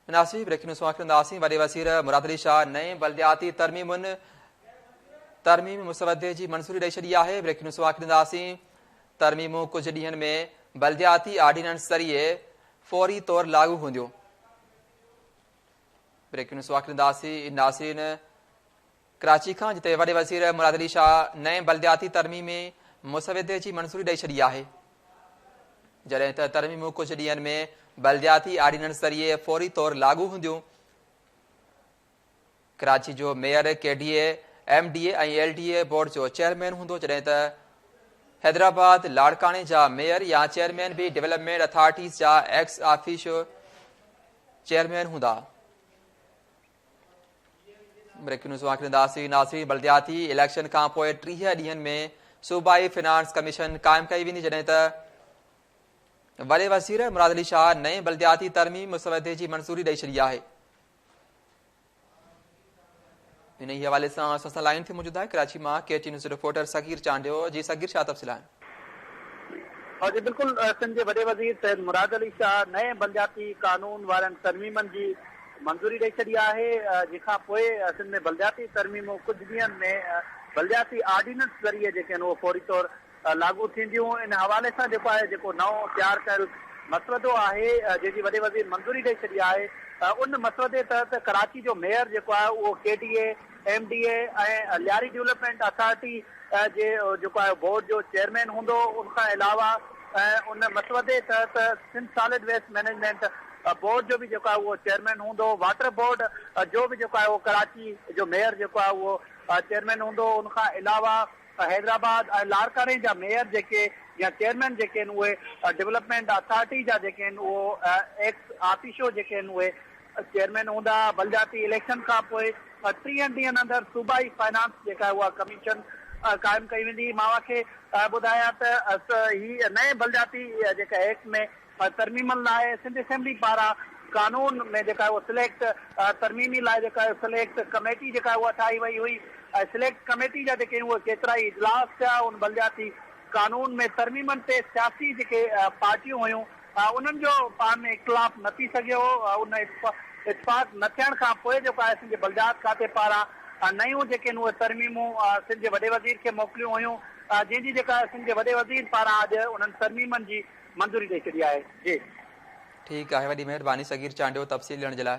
नासी breaking news वाखिंदासी वॾे वज़ीर मुराद अली शाह नए बल्दियाती तरमीम मुसवदे जी मंजूरी ॾेई छॾी आहे। ब्रेकिंग न्यूज़ वाखिंदासी तरमीमूं कुझु ॾींहनि में बल्दियाती ऑर्डिनेंस ज़रिए फौरी तौर लागू हूंदियूं। ब्रेकिंग न्यूज़ वाखिंदासी नासिरीन कराची खां जिते वॾे वज़ीर मुराद अली शाह नए बल्दियाती तरमीमी मुसवदे जी मंजूरी ॾेई छॾी आहे। जॾहिं त तरमीमूं कुझु ॾींहनि में बल्दियाती ऑर्डिनेंस ज़रिए फौरी तौर लागू हूंदियूं। कराची जो मेयर KDA MDA ऐं LDA बोर्ड जो चेयरमैन हूंदो, जॾहिं त हैदराबाद लाड़काने जा मेयर या चेयरमैन भी डेवलपमेंट अथॉरिटीज़ जा एक्स ऑफिशियो चेयरमैन हूंदा। ब्रेकिंग न्यूज़ वाखिंदासी नासिरीन बल्दियाती इलेक्शन खां पोइ 30 ॾींहनि में सूबाई फिनांस कमीशन क़ाइमु कई वेंदी, जॾहिं त वॾे वज़ीर मुराद अली शाह नए बल्दियाती तरमीम मुसवदे जी मंजूरी ॾेई छॾी आहे। इन ई हवाले सां असां लाइन ते मौजूद आहे कराची मां KT news reporter Sagheer Chandio. जी सगीर, छा तफ़सील आहिनि? जी बिल्कुल, सिंध जे वॾे वज़ीर सैयद मुराद अली शाह नए बल्दियाती कानून वारनि तरमीमनि जी मंजूरी ॾेई छॾी आहे, जंहिंखां पोइ सिंध में बल्दियाती तरमीमूं कुझु ॾींहनि में बल्दियाती ऑर्डिनेंस ज़रिए जेके आहिनि उहो फौरी तौर लागू थींदियूं। इन हवाले सां जेको आहे जेको नओं तयारु कयल मसवदो आहे जंहिंजी वॾे वज़ीर मंजूरी ॾेई छॾी आहे, उन मसवदे तहत कराची जो मेयर जेको आहे उहो KDA MDA ऐं लियारी डेवलपमेंट अथॉरिटी जे जेको आहे बोर्ड जो चेयरमैन हूंदो। उनखां अलावा उन मसवदे तहत Sindh solid waste management board जो बि जेको आहे उहो चेयरमैन हूंदो। वाटर बोर्ड जो बि जेको आहे उहो कराची जो मेयर जेको आहे उहो चेयरमैन हूंदो। उनखां अलावा हैदराबाद ऐं लाड़काने जा मेयर जेके या चेयरमैन जेके आहिनि उहे डेवलपमेंट अथॉरिटी जा जेके आहिनि उहो एक्स ऑफिशियो जेके आहिनि उहे चेयरमैन हूंदा। बल्दियाती इलेक्शन खां पोइ 30 ॾींहनि अंदरि सूबाई फाइनेंस जेका आहे उहा कमीशन क़ाइमु कई वेंदी। मां खे ॿुधायां त ही नए बल्दियाती जेका एक्ट में तरमीमनि लाइ सिंध असेंबली पारां कानून में जेका आहे उहा सिलेक्ट तरमीमी लाइ जेका आहे सिलेक्ट कमेटी जेका आहे उहा ठाही वई हुई। सिलेक्ट कमेटी जा जेके उहे केतिरा ई इजलास थिया। उन बल्दियाती कानून में तरमीमनि ते सियासी जेके पार्टियूं हुयूं उन्हनि जो पाण में इख़्तिलाफ़ न थी सघियो। उन इतफ़ाक़ न थियण खां पोइ जेको आहे सिंध बल्दियात खाते पारां नयूं जेके आहिनि उहे तरमीमूं सिंध जे वॾे वज़ीर खे मोकिलियूं हुयूं, जंहिंजी जेका सिंध जे वॾे वज़ीर पारां अॼु उन्हनि तरमीमनि जी मंजूरी ॾेई छॾी आहे। जी ठीकु आहे, वॾी महिरबानी सगीर चांडियो तफ़सील ॾियण जे लाइ।